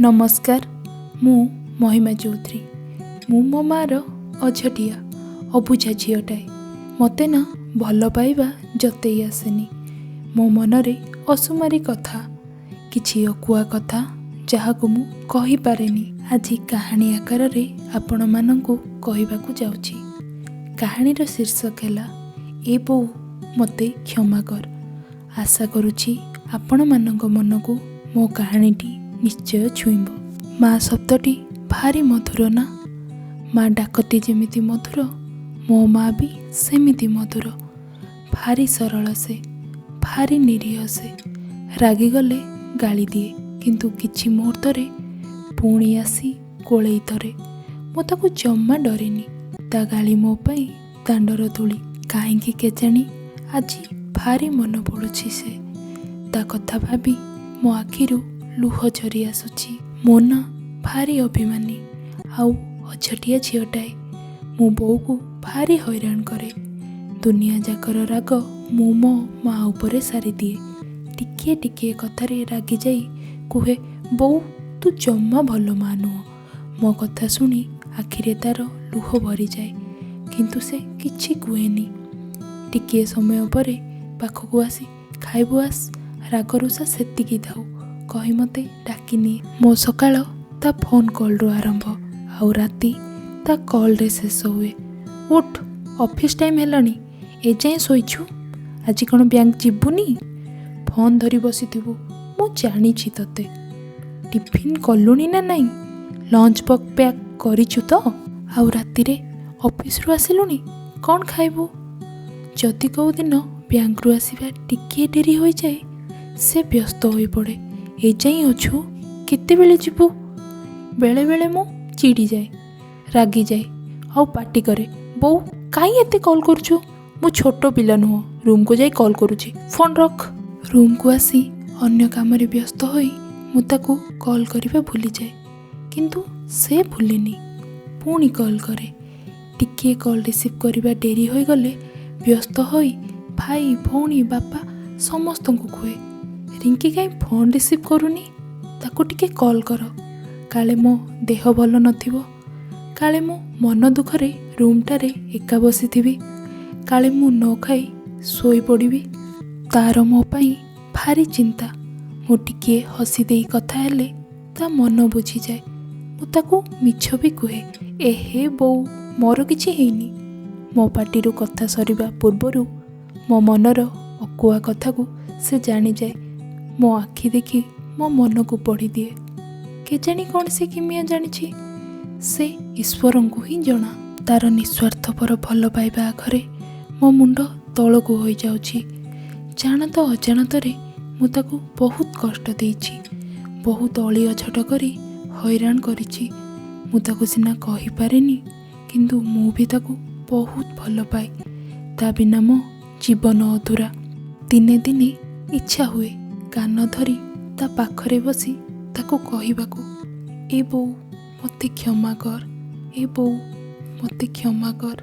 नमस्कार। मु महिमा चौधरी। मु मो मार अझटिया अबुझा झीटाए। मते ना भल पाइबा जतई आसेनी। मो मनरे असुमारी कथा किछि अकुआ कथा जहाकु मु कहि पारेनी। आज कहानी आकार रे आपण मानंकु कहिबाकु जाउछि। कहानीर शीर्षक हैला ए बो मते क्षमा कर। आशा करुछि आपण मानंक मनकु मो कहानीटी निश्चय छुईब। माँ शब्दटी भारी मधुर ना। माँ डाकटी जेमिति मधुर, मो माँ भी सेमिति मधुर। भारी सरल से, भारी निरीह से। रागी गले गाली दिए, किंतु किछि मुहूर्तरे पुणी आसी कोलेई धरे। मो ताकु जम्मा डरेनी। ता गाली मो पाई दांडर धूली। काहींकी केजाणी आजी भारी मन पड़ुछि से। ता कथा भाबी मो आखिरु लुह झरी आसुछि। मो ना भारी अभिमानी आउ अझटिया झीटाए। मो बोऊ को भारी हैरान करे। दुनिया जाकर राग मु मो माँ उपरे सारी दिए। टिके टिके कथारे रागी जाई कुहे, बोऊ तू जम्मा भल माँ नुह। मो कथा शुणी आखिरे तार लुह भरी जाए, किंतु से किछि कुहेनी। टिके समय परे पाखकु आसी खाइबु आस। रागरुषा सेतिकी थाउ कही मते डाकिनिए। मो सकाळ ता फोन कॉल रो आरंभ आउ राती ता कॉल रे शेष हुए। उठ, ऑफिस टाइम हेलानी, ए जाए सोइछु। आज कौन बैंक जिबुनी? फोन धरी बसिथिबु, मु जानिछि तते। टिफिन कलुनी ना नहीं? लंच बॉक्स पैक करिछु तो? आउ राती रे ऑफिस रु आसिलुनी, कौन खाइबु? जदि कौ दिन बैंक रु आसीबा टिके डेरी होई जाए, से व्यस्त होई पड़े। ए जाई अछु, केते बेले जिबु? बेले बेले मु चिड़ी जाए, रागी जाए आउ पार्टी करे। बोऊ काई एते कॉल करछु? मु छोटो पिला नुह, रूम को जाई कॉल करूछि, फोन रख। रूम को आसी अन्य काम रे व्यस्त होई मु ताकू कॉल करिबा भूली जाए, किंतु से भूलेनी। पुणी कॉल करे। टिके कॉल रिसीव करिबा डेरी होई गले व्यस्त होई भाई भौणी बापा समस्तंकु कुहे, रिंकी काई फोन रिसीव करूनी, ताकू टिके कॉल कर। काले मो देह भल नथिबो, काले मो मन दुखरे रूमटारे एका बसिथिबी, काले मु न खाई सोई पड़िबी। तार मो पाई भारी चिंता। मु टिके हसी देई कथा हेले ता मन बुझी जाए। मु ताकू मिछ भी कुहे, एहे बोऊ मोर किछि हेइनी। मो पाटिरु कथा सरिबा पूर्वरु मो मनर अकुआ कथा को से जानी जाए। मो आखि देखी मो मन को पढ़ी दिए। केजाणी कौन से किमिया जानिछि, से ईश्वरंकु ही जणा। तार निस्वार्थपर भल पाइबा आखरे मो मुंड तळकु होई जाउछि। जानत अजाणतरे मु ताकू बहुत कष्ट देइछि, बहुत अली अछट करी हैरान करिछि। मु ताकू सिना कहि पारेनी, किंतु मु भी ताकू बहुत भल पाए। ता बिना मो जीवन अधूरा। दिने दिने इच्छा हुए कान धरी ता पाखरे बसी ताकू कहिबाकू, ए बोऊ मते क्षमा कर, ए बोऊ मते क्षमा कर।